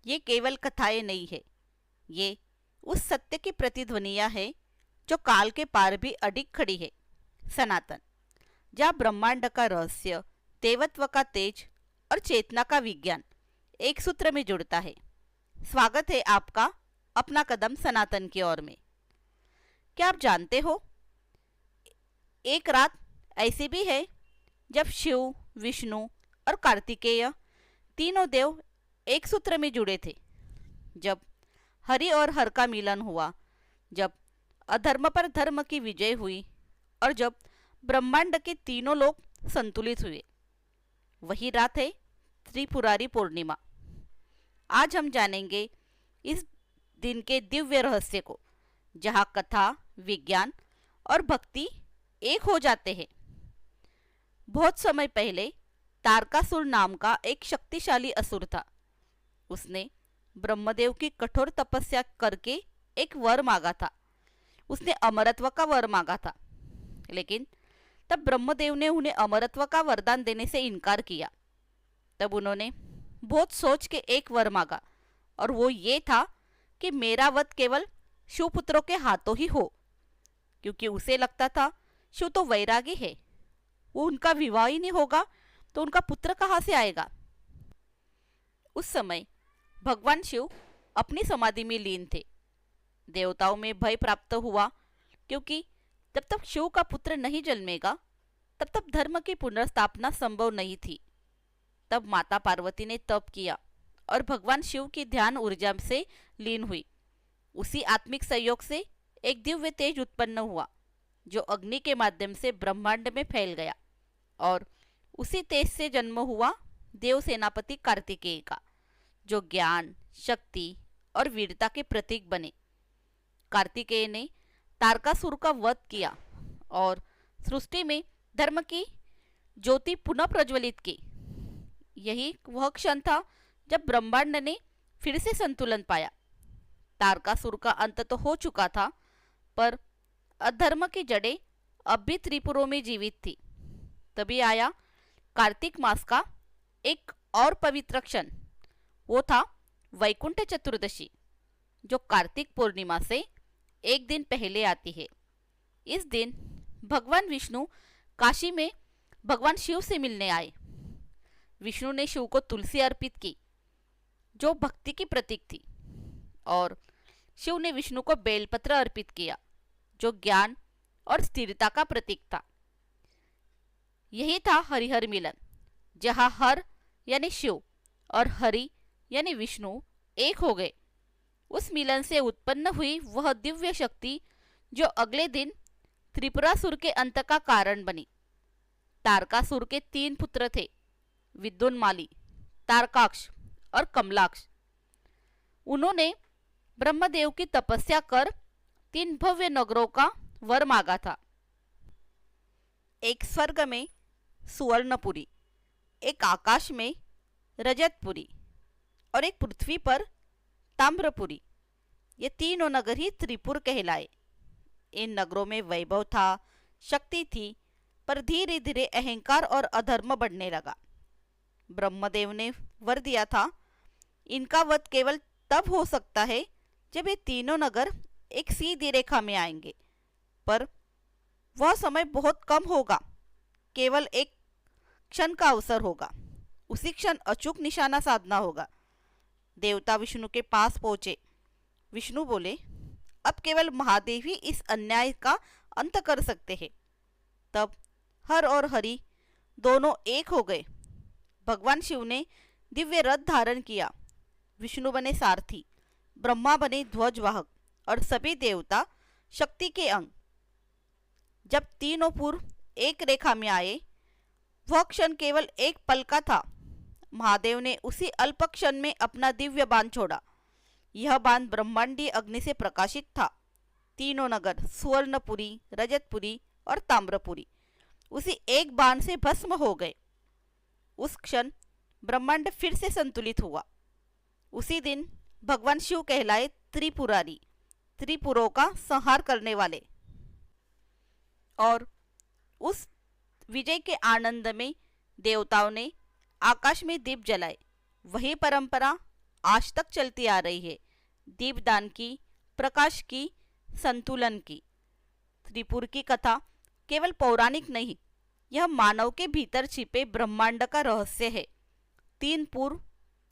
ये केवल कथाएं नहीं है, ये उस सत्य की प्रतिध्वनियां है जो काल के पार भी अडिग खड़ी है। सनातन, जहाँ ब्रह्मांड का रहस्य, देवत्व का तेज और चेतना का विज्ञान एक सूत्र में जुड़ता है। स्वागत है आपका अपना कदम सनातन की ओर में। क्या आप जानते हो, एक रात ऐसी भी है जब शिव, विष्णु और कार्तिकेय तीनों देव एक सूत्र में जुड़े थे। जब हरि और हर का मिलन हुआ, जब अधर्म पर धर्म की विजय हुई और जब ब्रह्मांड के तीनों लोक संतुलित हुए। वही रात है त्रिपुरारी पूर्णिमा। आज हम जानेंगे इस दिन के दिव्य रहस्य को, जहाँ कथा, विज्ञान और भक्ति एक हो जाते हैं। बहुत समय पहले तारकासुर नाम का एक शक्तिशाली असुर था। उसने ब्रह्मदेव की कठोर तपस्या करके एक वर मांगा था। उसने अमरत्व का वर मांगा था, लेकिन तब ब्रह्मदेव ने उन्हें अमरत्व का वरदान देने से इनकार किया। तब उन्होंने बहुत सोच के एक वर मांगा, और वो ये था कि मेरा वध केवल शिवपुत्रों के हाथों ही हो, क्योंकि उसे लगता था शिव तो वैरागी है, वो उनका विवाह ही नहीं होगा तो उनका पुत्र कहाँ से आएगा। उस समय भगवान शिव अपनी समाधि में लीन थे। देवताओं में भय प्राप्त हुआ, क्योंकि जब तक शिव का पुत्र नहीं जन्मेगा तब तक धर्म की पुनर्स्थापना संभव नहीं थी। तब माता पार्वती ने तप किया और भगवान शिव की ध्यान ऊर्जा से लीन हुई। उसी आत्मिक संयोग से एक दिव्य तेज उत्पन्न हुआ, जो अग्नि के माध्यम से ब्रह्मांड में फैल गया, और उसी तेज से जन्म हुआ देव सेनापति कार्तिकेय का, जो ज्ञान, शक्ति और वीरता के प्रतीक बने। कार्तिकेय ने तारकासुर का वध किया और सृष्टि में धर्म की ज्योति पुनः प्रज्वलित की। यही वह क्षण था जब ब्रह्मांड ने फिर से संतुलन पाया। तारकासुर का अंत तो हो चुका था, पर अधर्म की जड़ें अब भी त्रिपुरों में जीवित थी। तभी आया कार्तिक मास का एक और पवित्र क्षण। वो था वैकुंठ चतुर्दशी, जो कार्तिक पूर्णिमा से एक दिन पहले आती है। इस दिन भगवान विष्णु काशी में भगवान शिव से मिलने आए। विष्णु ने शिव को तुलसी अर्पित की, जो भक्ति की प्रतीक थी, और शिव ने विष्णु को बेलपत्र अर्पित किया, जो ज्ञान और स्थिरता का प्रतीक था। यही था हरिहर मिलन, जहाँ हर यानी शिव और हरि यानी विष्णु एक हो गए। उस मिलन से उत्पन्न हुई वह दिव्य शक्ति जो अगले दिन त्रिपुरासुर के अंत का कारण बनी। तारकासुर के 3 पुत्र थे, विद्युन्माली, तारकाक्ष और कमलाक्ष। उन्होंने ब्रह्मदेव की तपस्या कर 3 भव्य नगरों का वर मांगा था। एक स्वर्ग में सुवर्णपुरी, एक आकाश में रजतपुरी और एक पृथ्वी पर ताम्रपुरी। ये तीनों नगर ही त्रिपुर कहलाए। इन नगरों में वैभव था, शक्ति थी, पर धीरे धीरे अहंकार और अधर्म बढ़ने लगा। ब्रह्मदेव ने वर दिया था, इनका वध केवल तब हो सकता है जब ये तीनों नगर एक सीधी रेखा में आएंगे, पर वह समय बहुत कम होगा, केवल एक क्षण का अवसर होगा। उसी क्षण अचूक निशाना साधना होगा। देवता विष्णु के पास पहुंचे। विष्णु बोले, अब केवल महादेव ही इस अन्याय का अंत कर सकते हैं। तब हर और हरि दोनों एक हो गए। भगवान शिव ने दिव्य रथ धारण किया। विष्णु बने सारथी, ब्रह्मा बने ध्वजवाहक और सभी देवता शक्ति के अंग। जब तीनों पुर एक रेखा में आए, वह क्षण केवल एक पल का था। महादेव ने उसी अल्प क्षण में अपना दिव्य बाण छोड़ा। यह बाण ब्रह्मांडीय अग्नि से प्रकाशित था। तीनों नगर सुवर्णपुरी, रजतपुरी और ताम्रपुरी उसी एक बाण से भस्म हो गए। उस क्षण ब्रह्मांड फिर से संतुलित हुआ। उसी दिन भगवान शिव कहलाए त्रिपुरारी, त्रिपुरों का संहार करने वाले। और उस विजय के आनंद में देवताओं ने आकाश में दीप जलाए। वही परंपरा आज तक चलती आ रही है, दीपदान की, प्रकाश की, संतुलन की। त्रिपुर की कथा केवल पौराणिक नहीं, यह मानव के भीतर छिपे ब्रह्मांड का रहस्य है। तीन पूर्व,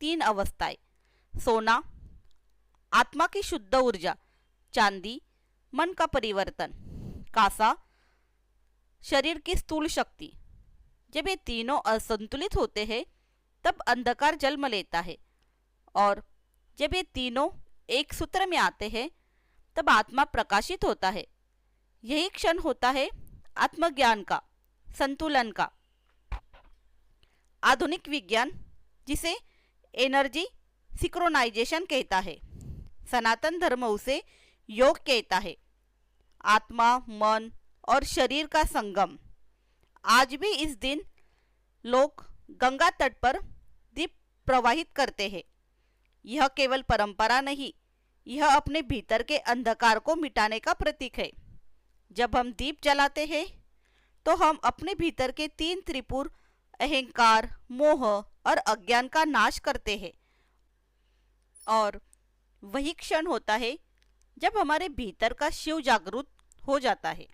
तीन अवस्थाएं, सोना आत्मा की शुद्ध ऊर्जा, चांदी मन का परिवर्तन, कासा शरीर की स्थूल शक्ति। जब ये तीनों असंतुलित होते हैं तब अंधकार जन्म लेता है, और जब ये तीनों एक सूत्र में आते हैं तब आत्मा प्रकाशित होता है। यही क्षण होता है आत्मज्ञान का, संतुलन का। आधुनिक विज्ञान जिसे एनर्जी सिंक्रोनाइजेशन कहता है, सनातन धर्म उसे योग कहता है। आत्मा, मन और शरीर का संगम। आज भी इस दिन लोग गंगा तट पर दीप प्रवाहित करते हैं। यह केवल परंपरा नहीं, यह अपने भीतर के अंधकार को मिटाने का प्रतीक है। जब हम दीप जलाते हैं तो हम अपने भीतर के तीन त्रिपुर, अहंकार, मोह और अज्ञान का नाश करते हैं। और वही क्षण होता है जब हमारे भीतर का शिव जागृत हो जाता है।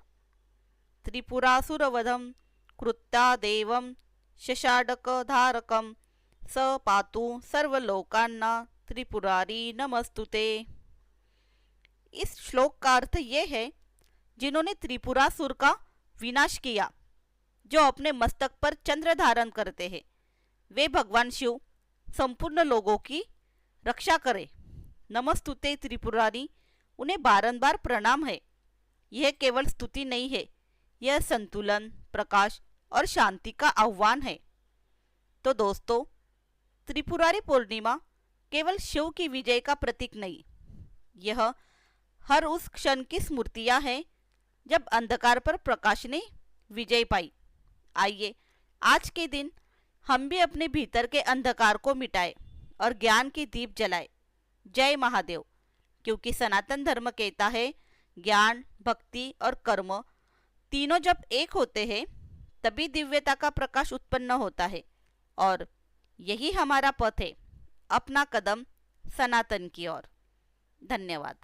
त्रिपुरासुरवधम कृत्या देवम शशाडक धारकम स पातु सर्वलोकान्ना त्रिपुरारी नमस्तुते। इस श्लोक का अर्थ ये है, जिन्होंने त्रिपुरासुर का विनाश किया, जो अपने मस्तक पर चंद्र धारण करते हैं, वे भगवान शिव संपूर्ण लोगों की रक्षा करे। नमस्तुते त्रिपुरारी, उन्हें बारंबार प्रणाम है। यह केवल स्तुति नहीं है, यह संतुलन, प्रकाश और शांति का आह्वान है। तो दोस्तों, त्रिपुरारी पूर्णिमा केवल शिव की विजय का प्रतीक नहीं, यह हर उस क्षण की स्मृतियां हैं जब अंधकार पर प्रकाश ने विजय पाई। आइए आज के दिन हम भी अपने भीतर के अंधकार को मिटाए और ज्ञान की दीप जलाए। जय महादेव। क्योंकि सनातन धर्म कहता है, ज्ञान, भक्ति और कर्म तीनों जब एक होते हैं तभी दिव्यता का प्रकाश उत्पन्न होता है। और यही हमारा पथ है, अपना कदम सनातन की ओर। धन्यवाद।